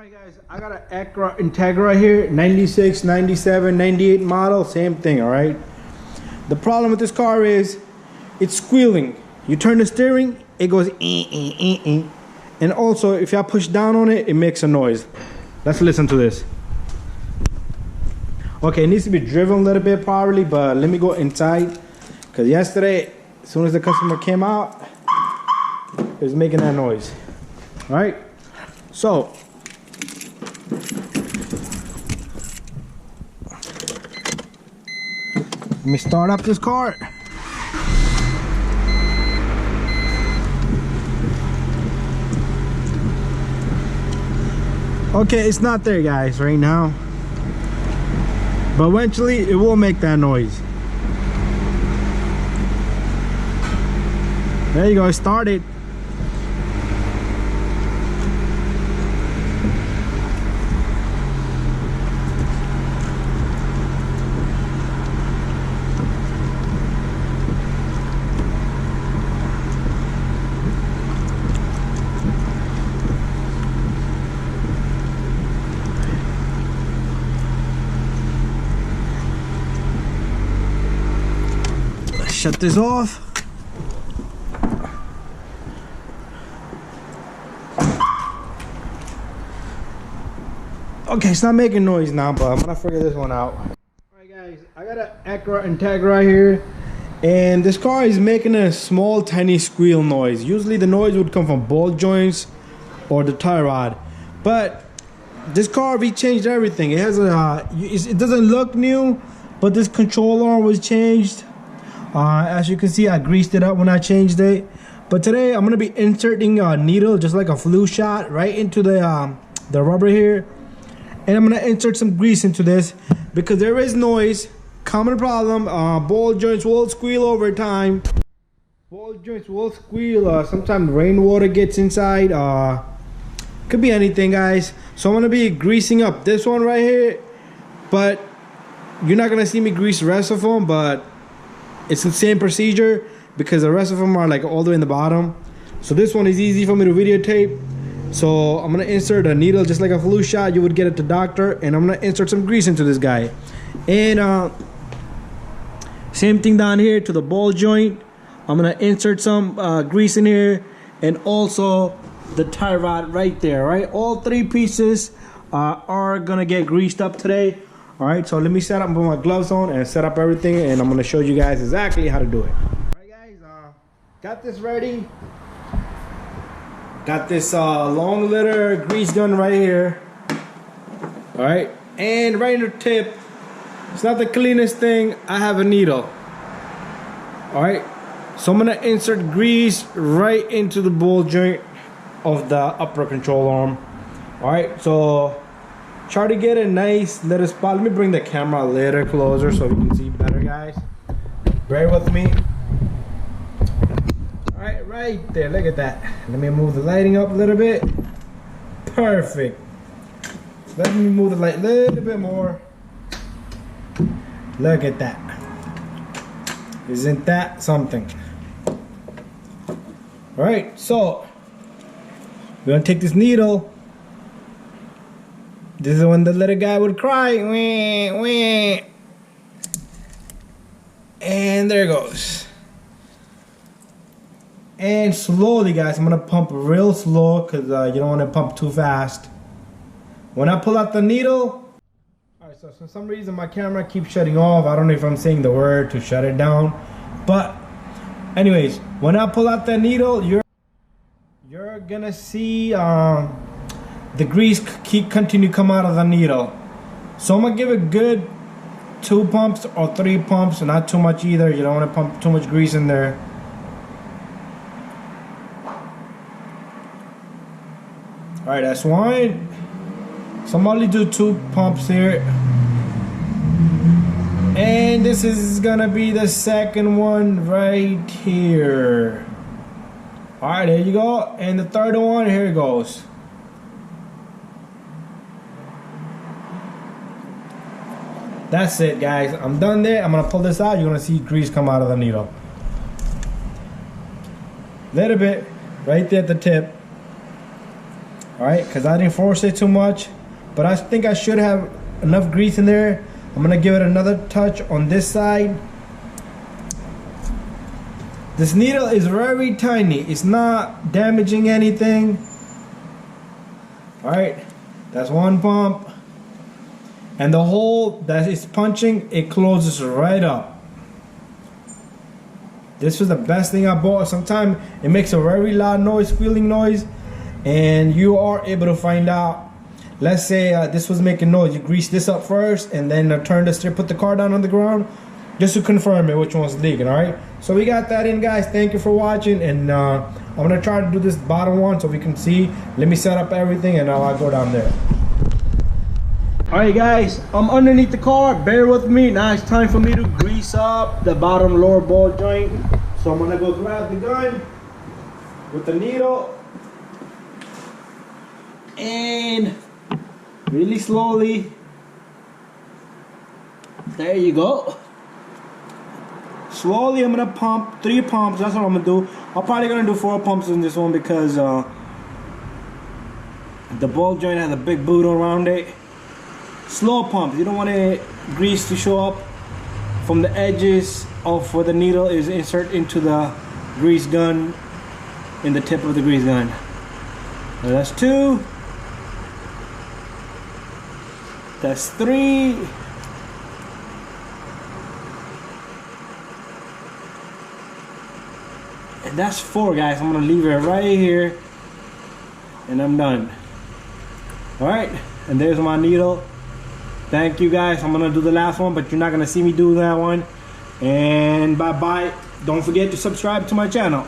Alright guys, I got an Acura Integra here, 96, 97, 98 model, same thing, alright? The problem with this car is, it's squealing. You turn the steering, it goes and also, if y'all push down on it, it makes a noise. Let's listen to this. Okay, it needs to be driven a little bit probably, but let me go inside. Because yesterday, as soon as the customer came out, it was making that noise. Alright? So, let me start up this car. Okay, it's not there guys right now, but eventually it will make that noise. There you go, it started. Shut this off. Okay, it's not making noise now, but I'm gonna figure this one out. Alright guys, I got an Acura Integra right here, and this car is making a small tiny squeal noise. Usually the noise would come from ball joints or the tie rod, but this car, we changed everything. It has a it doesn't look new, but this control arm was changed. As you can see, I greased it up when I changed it. But today I'm gonna be inserting a needle, just like a flu shot, right into the rubber here, and I'm gonna insert some grease into this because there is noise. Common problem. Ball joints will squeal over time. Ball joints will squeal. Sometimes rainwater gets inside. Could be anything, guys. So I'm gonna be greasing up this one right here, but you're not gonna see me grease the rest of them. But it's the same procedure because the rest of them are like all the way in the bottom. So this one is easy for me to videotape. So I'm gonna insert a needle just like a flu shot you would get at the doctor, and I'm gonna insert some grease into this guy. And same thing down here to the ball joint. I'm gonna insert some grease in here, and also the tie rod right there, right? All three pieces are gonna get greased up today. Alright, so let me set up, put my gloves on and set up everything, and I'm gonna show you guys exactly how to do it. Alright guys, got this ready. Got this long letter grease gun right here. Alright, and right in the tip, it's not the cleanest thing, I have a needle. Alright, so I'm gonna insert grease right into the ball joint of the upper control arm. Alright, so try to get a nice little spot. Let me bring the camera a little closer so we can see better, guys. Bear with me. Alright, right there, look at that. Let me move the lighting up a little bit. Perfect. Let me move the light a little bit more. Look at that. Isn't that something? Alright, so we're gonna take this needle. This is when the little guy would cry. Wah, wah. And there it goes. And slowly, guys, I'm gonna pump real slow because you don't want to pump too fast. When I pull out the needle, alright, so for some reason my camera keeps shutting off. I don't know if I'm saying the word to shut it down, but anyways, when I pull out the needle, you're gonna see the grease continue to come out of the needle. So I'm gonna give it good 2 pumps or 3 pumps, not too much either. You don't want to pump too much grease in there. Alright, that's one. So I'm only do 2 pumps here. And this is gonna be the second one right here. Alright, there you go. And the third one, here it goes. That's it, guys. I'm done there. I'm gonna pull this out. You're gonna see grease come out of the needle. Little bit right there at the tip. Alright, because I didn't force it too much, but I think I should have enough grease in there. I'm gonna give it another touch on this side. This needle is very tiny, it's not damaging anything. Alright, that's one pump. And the hole that is punching, it closes right up. This was the best thing I bought. Sometimes it makes a very loud noise, squealing noise, and you are able to find out. Let's say this was making noise. You grease this up first and then turn the steer, put the car down on the ground just to confirm it which one's leaking. Alright, so we got that in, guys. Thank you for watching, and I'm gonna try to do this bottom one so we can see. Let me set up everything and I'll go down there. Alright guys, I'm underneath the car, bear with me. Now it's time for me to grease up the bottom lower ball joint. So I'm gonna go grab the gun with the needle and really slowly, there you go. Slowly I'm gonna pump 3 pumps. That's what I'm gonna do. I'm probably gonna do 4 pumps in this one because the ball joint has a big boot around it. Slow pumps. You don't want the grease to show up from the edges of where the needle is insert into the grease gun, in the tip of the grease gun. So that's 2. That's 3. And that's 4, guys. I'm gonna leave it right here and I'm done. Alright, and there's my needle. Thank you, guys. I'm gonna do the last one, but you're not gonna see me do that one. And bye bye. Don't forget to subscribe to my channel.